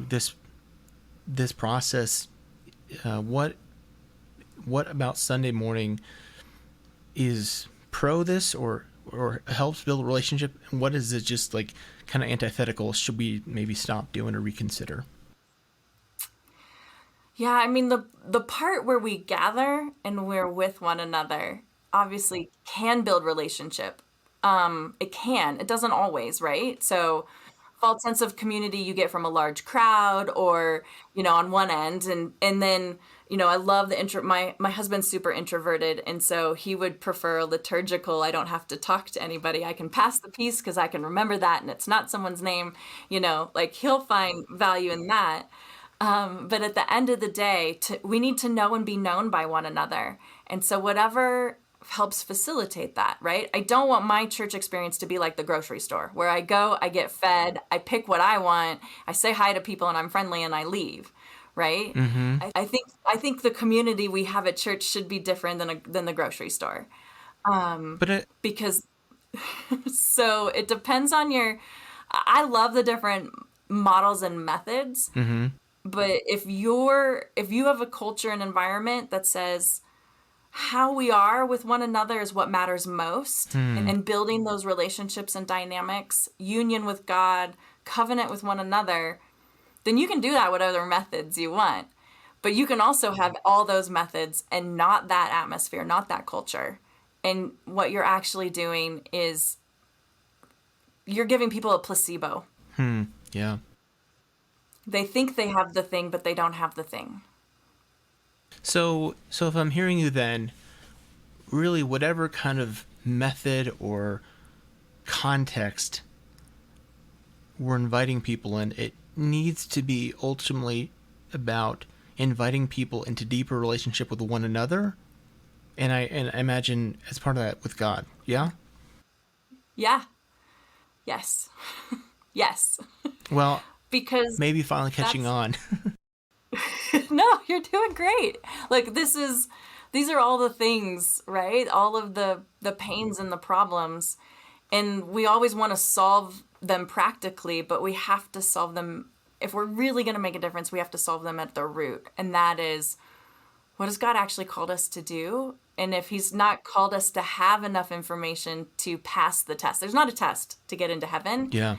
this process? What about Sunday morning is pro this or helps build a relationship, and what is it just, like, kind of antithetical? Should we maybe stop doing or reconsider? Yeah, I mean, the part where we gather and we're with one another obviously can build relationship. It can. It doesn't always, right? So false sense of community you get from a large crowd or, on one end. And then, I love my husband's super introverted. And so he would prefer liturgical. I don't have to talk to anybody. I can pass the peace because I can remember that and it's not someone's name, like he'll find value in that. But at the end of the day, we need to know and be known by one another. And so whatever helps facilitate that, right? I don't want my church experience to be like the grocery store where I go, I get fed, I pick what I want, I say hi to people and I'm friendly and I leave, right? Mm-hmm. I think the community we have at church should be different than the grocery store. Because so it depends on I love the different models and methods. Mm-hmm. But if you have a culture and environment that says how we are with one another is what matters most, and building those relationships and dynamics, union with God, covenant with one another, then you can do that whatever methods you want. But you can also have all those methods and not that atmosphere, not that culture. And what you're actually doing is you're giving people a placebo. Yeah. They think they have the thing, but they don't have the thing. So if I'm hearing you then, really whatever kind of method or context we're inviting people in, it needs to be ultimately about inviting people into deeper relationship with one another. And I imagine as part of that with God. Yeah? Yeah. Yes. Yes. Well, because maybe finally catching on. No, you're doing great. Like these are all the things, right? All of the pains and the problems. And we always want to solve them practically, but we have to solve them. If we're really going to make a difference, we have to solve them at the root. And that is, what has God actually called us to do? And if he's not called us to have enough information to pass the test, there's not a test to get into heaven. Yeah.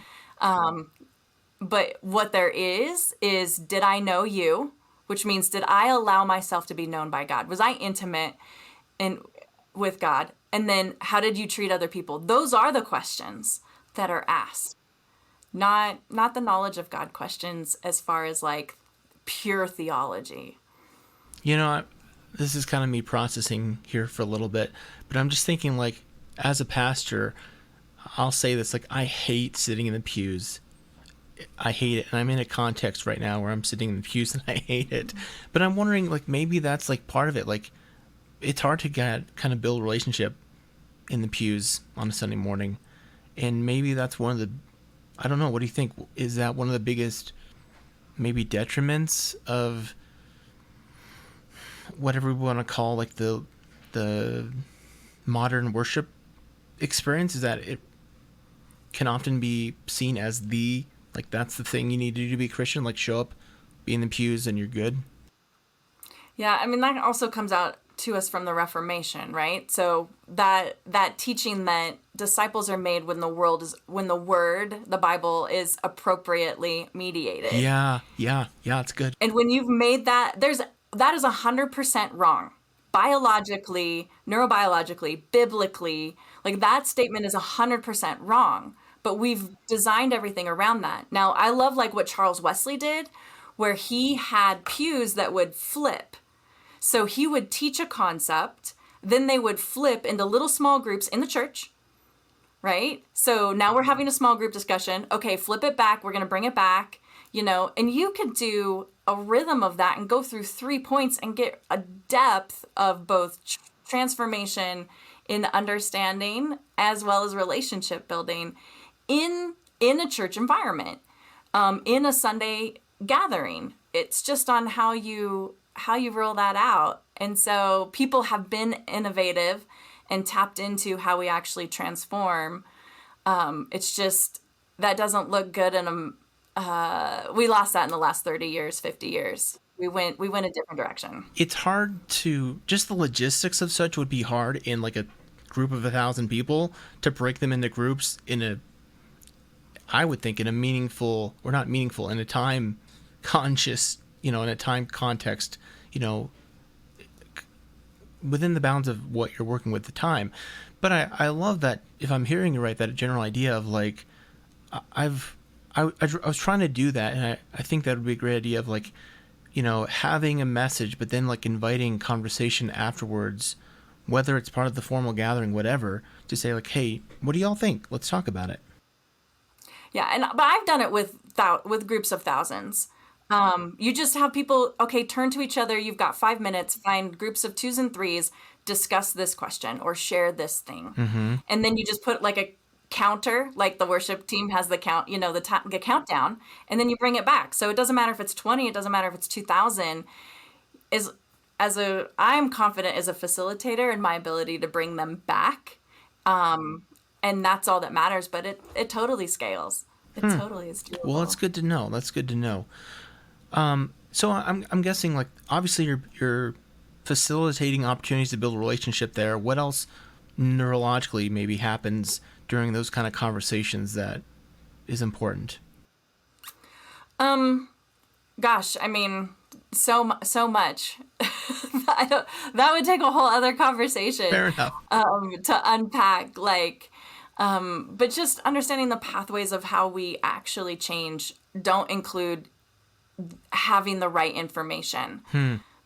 But what there is did I know you? Which means, did I allow myself to be known by God? Was I intimate with God? And then how did you treat other people? Those are the questions that are asked. Not the knowledge of God questions as far as like pure theology. This is kind of me processing here for a little bit, but I'm just thinking, like, as a pastor, I'll say this, like, I hate sitting in the pews. I hate it. And I'm in a context right now where I'm sitting in the pews and I hate it. But I'm wondering, like, maybe that's like part of it. Like, it's hard to kind of build a relationship in the pews on a Sunday morning. And maybe that's one of the, I don't know, what do you think? Is that one of the biggest maybe detriments of whatever we want to call like the modern worship experience, is that it can often be seen as like that's the thing you need to do to be Christian, like show up, be in the pews, and you're good? Yeah, I mean, that also comes out to us from the Reformation, right? So that teaching that disciples are made when the word, the Bible, is appropriately mediated. Yeah, it's good. And when you've made that is 100% wrong. Biologically, neurobiologically, biblically, like that statement is 100% wrong. But we've designed everything around that. Now, I love like what Charles Wesley did, where he had pews that would flip. So he would teach a concept, then they would flip into little small groups in the church, right? So now we're having a small group discussion. Okay, flip it back. We're going to bring it back, and you could do a rhythm of that and go through 3 points and get a depth of both transformation in understanding as well as relationship building in a church environment, in a Sunday gathering. It's just on how you roll that out. And so people have been innovative and tapped into how we actually transform. It's just that doesn't look good we lost that in the last 30 years, 50 years. We went a different direction. It's hard to, just the logistics of such would be hard in like a group of 1,000 people to break them into groups I would think in a meaningful, or not meaningful, in a time conscious, in a time context, within the bounds of what you're working with the time. But I love that, if I'm hearing you right, that general idea of like, I've I was trying to do that, and I think that would be a great idea of like, having a message, but then like inviting conversation afterwards, whether it's part of the formal gathering, whatever, to say like, hey, what do y'all think? Let's talk about it. Yeah, but I've done it with groups of thousands. You just have people, okay, turn to each other. You've got 5 minutes, find groups of twos and threes, discuss this question or share this thing. Mm-hmm. And then you just put like a counter, like the worship team has the count, the countdown, and then you bring it back. So it doesn't matter if it's 20, it doesn't matter if it's 2,000. I'm confident as a facilitator in my ability to bring them back. And that's all that matters, but it totally scales. It totally is doable. Well, that's good to know. That's good to know. So I'm guessing, like, obviously you're facilitating opportunities to build a relationship there. What else neurologically maybe happens during those kind of conversations that is important? Gosh, I mean, so much. That would take a whole other conversation. Fair enough. To unpack, like, but just understanding the pathways of how we actually change don't include having the right information.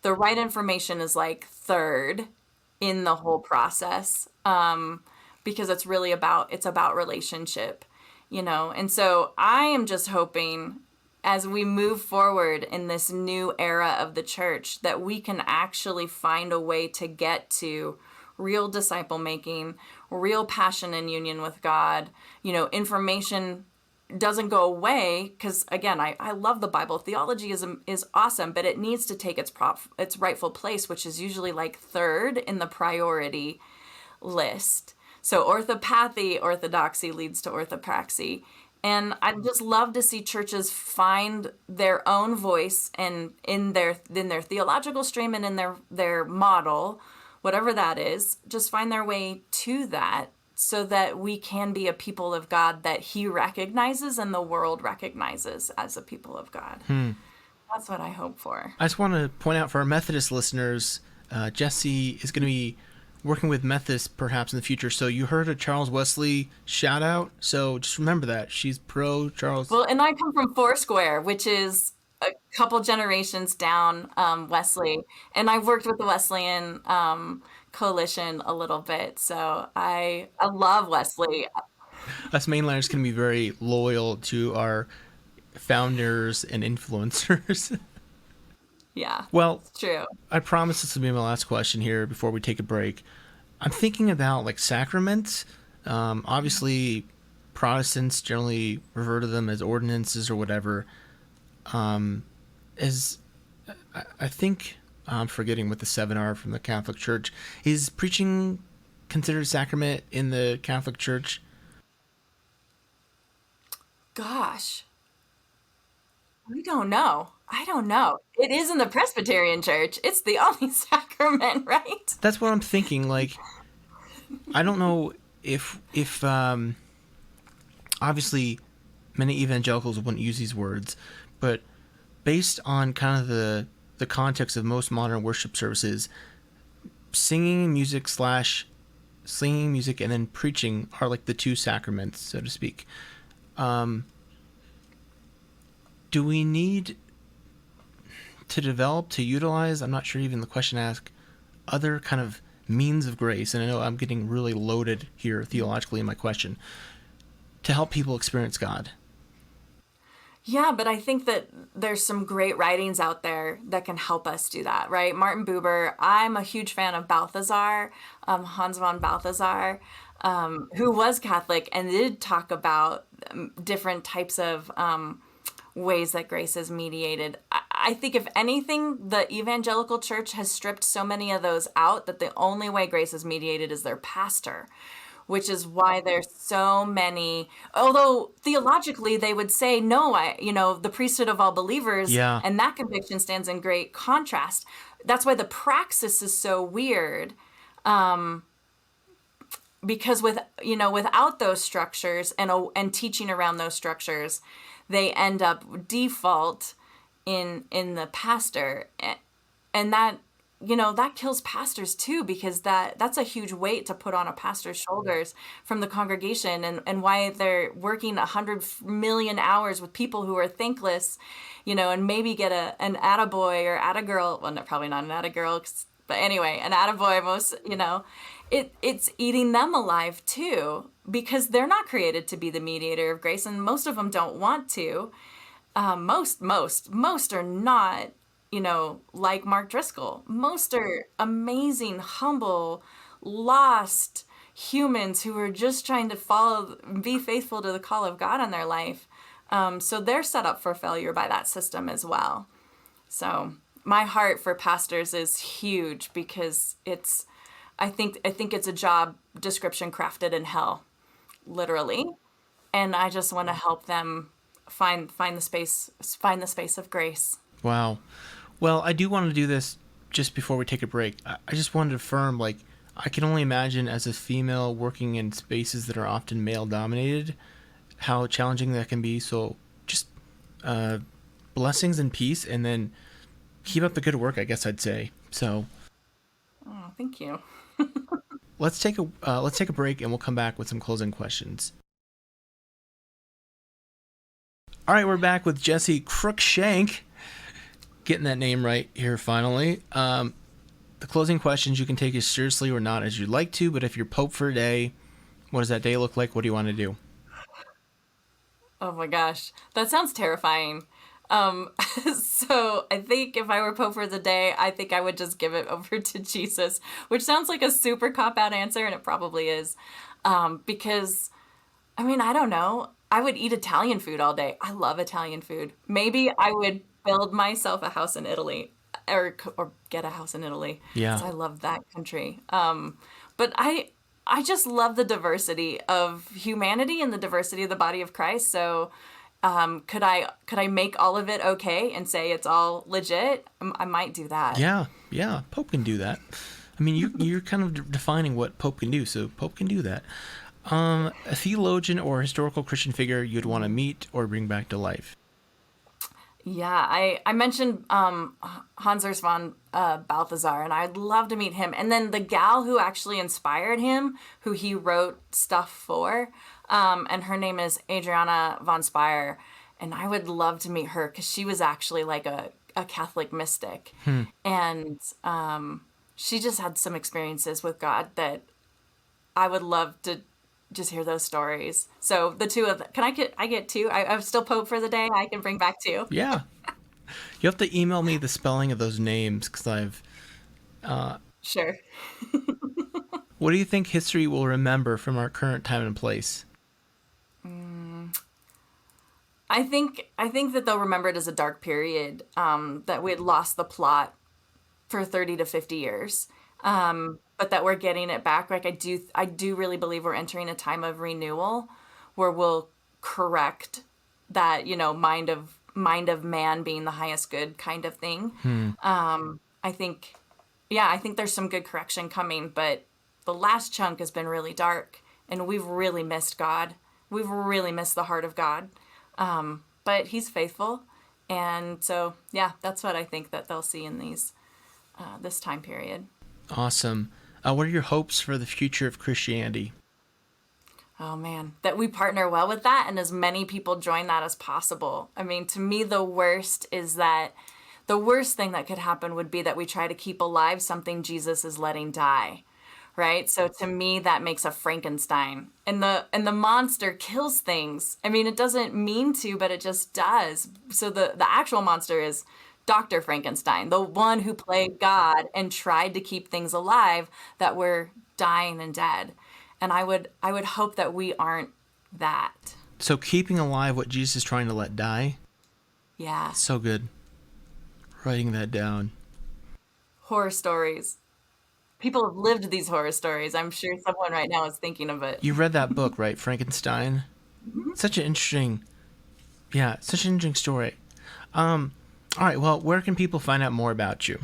The right information is like third in the whole process, because it's really about relationship, And so I am just hoping as we move forward in this new era of the church that we can actually find a way to get to real disciple making, real passion and union with God. Information doesn't go away because, again, I love the Bible. Theology is awesome, but it needs to take its rightful place, which is usually like third in the priority list. So orthodoxy leads to orthopraxy. And I'd just love to see churches find their own voice and in their theological stream and in their model, whatever that is, just find their way to that so that we can be a people of God that he recognizes and the world recognizes as a people of God. That's what I hope for. I just want to point out for our Methodist listeners, Jessie is going to be working with Methodists perhaps in the future. So you heard a Charles Wesley shout out. So just remember that she's pro Charles. Well, and I come from Foursquare, which is a couple generations down Wesley. And I've worked with the Wesleyan coalition a little bit. So I love Wesley. Us mainlanders can be very loyal to our founders and influencers. Yeah, well, it's true. I promise this will be my last question here before we take a break. I'm thinking about like sacraments. Obviously, Protestants generally refer to them as ordinances or whatever. I think I'm forgetting what the 7 are from the Catholic Church. Is preaching considered a sacrament in the Catholic Church? Gosh, I don't know. It is in the Presbyterian Church. It's the only sacrament, right? That's what I'm thinking. Like, I don't know if obviously many evangelicals wouldn't use these words, but based on kind of the context of most modern worship services, singing music and then preaching are like the two sacraments, so to speak. Do we need to utilize, I'm not sure even the question asked, other kind of means of grace, and I know I'm getting really loaded here theologically in my question, to help people experience God? Yeah, but I think that there's some great writings out there that can help us do that, right? Martin Buber, I'm a huge fan of Balthasar, Hans von Balthasar, who was Catholic and did talk about different types of ways that grace is mediated. I think if anything, the evangelical church has stripped so many of those out that the only way grace is mediated is their pastor, which is why there's so many, although theologically they would say, no, the priesthood of all believers, yeah. And that conviction stands in great contrast. That's why the praxis is so weird, because without those structures and teaching around those structures, they end up default in the pastor, and that that kills pastors too, because that's a huge weight to put on a pastor's shoulders from the congregation, and why they're working 100 million hours with people who are thankless, and maybe get an attaboy or attagirl. Well, no, probably not an attagirl, but anyway, an attaboy, it's eating them alive too, because they're not created to be the mediator of grace, and most of them don't want to. Most are not, like Mark Driscoll. Most are amazing, humble, lost humans who are just trying to be faithful to the call of God in their life. So they're set up for failure by that system as well. So my heart for pastors is huge, because I think it's a job description crafted in hell, literally. And I just want to help them find the space of grace. Wow. Well, I do want to do this just before we take a break. I just wanted to affirm, I can only imagine as a female working in spaces that are often male dominated, how challenging that can be. So just blessings and peace, and then keep up the good work, I guess I'd say. So Oh, thank you. let's take a break, and we'll come back with some closing questions. All right, we're back with Jessie Cruickshank. Getting that name right here finally. The closing questions, you can take as seriously or not as you'd like to, but if you're Pope for a day, what does that day look like? What do you want to do? Oh my gosh, that sounds terrifying. So I think if I were Pope for the day, I think I would just give it over to Jesus, which sounds like a super cop-out answer, and it probably is. Because, I don't know. I would eat Italian food all day. I love Italian food. Maybe I would build myself a house in Italy, or get a house in Italy. Yeah. 'Cause I love that country. But I just love the diversity of humanity and the diversity of the body of Christ. So could I make all of it okay and say it's all legit? I might do that. Yeah. Pope can do that. You're kind of defining what Pope can do, so Pope can do that. A theologian or historical Christian figure you'd want to meet or bring back to life? Yeah, I mentioned Hans Urs von Balthasar, and I'd love to meet him. And then the gal who actually inspired him, who he wrote stuff for, and her name is Adriana von Speyer, and I would love to meet her, because she was actually like a Catholic mystic. And she just had some experiences with God that I would love to just hear those stories. So the two of them, I get two? I'm still Pope for the day. I can bring back two. Yeah. You have to email me the spelling of those names, because I've... Sure. What do you think history will remember from our current time and place? I think that they'll remember it as a dark period, that we had lost the plot for 30 to 50 years. But that we're getting it back. Like I do really believe we're entering a time of renewal, where we'll correct that, mind of man being the highest good kind of thing. I think there's some good correction coming, but the last chunk has been really dark, and we've really missed God. We've really missed the heart of God. But he's faithful. And so, yeah, that's what I think that they'll see in this time period. Awesome. What are your hopes for the future of Christianity? Oh man, that we partner well with that, and as many people join that as possible. To me, the worst thing that could happen would be that we try to keep alive something Jesus is letting die, right? So to me, that makes a Frankenstein, and the monster kills things. It doesn't mean to, but it just does. So the actual monster is Dr. Frankenstein, the one who played God and tried to keep things alive that were dying and dead. And I would hope that we aren't that. So keeping alive what Jesus is trying to let die? Yeah. So good. Writing that down. Horror stories. People have lived these horror stories. I'm sure someone right now is thinking of it. You read that book, right? Frankenstein? Mm-hmm. Such an interesting story. All right, well, where can people find out more about you?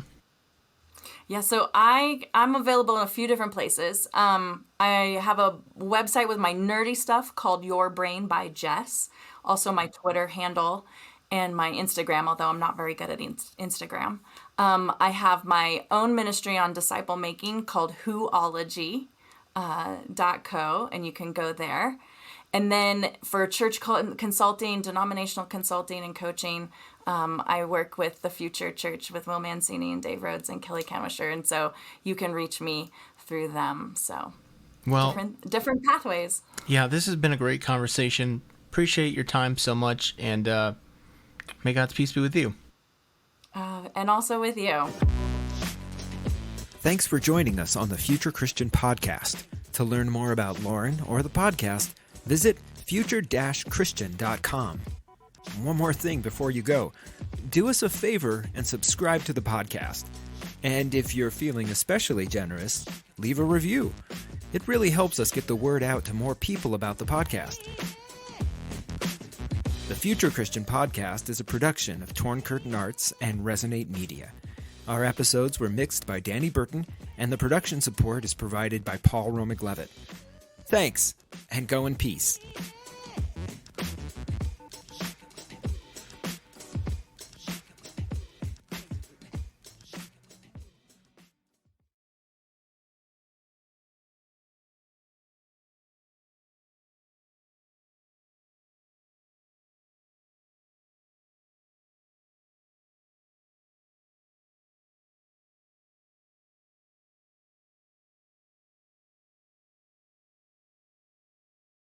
Yeah, so I'm available in a few different places. I have a website with my nerdy stuff called Your Brain by Jess, also my Twitter handle. and my Instagram, although I'm not very good at Instagram. I have my own ministry on disciple making called Whoology.co, and you can go there. And then for church consulting, denominational consulting, and coaching, I work with the Future Church with Will Mancini and Dave Rhodes and Kelly Canwisher, and so you can reach me through them. So, well, different pathways. Yeah, this has been a great conversation. Appreciate your time so much, and may God's peace be with you. And also with you. Thanks for joining us on the Future Christian Podcast. To learn more about Lauren or the podcast, visit future-christian.com. One more thing before you go. Do us a favor and subscribe to the podcast. And if you're feeling especially generous, leave a review. It really helps us get the word out to more people about the podcast. The Future Christian Podcast is a production of Torn Curtain Arts and Resonate Media. Our episodes were mixed by Danny Burton, and the production support is provided by Paul Romig-Levitt. Thanks, and go in peace.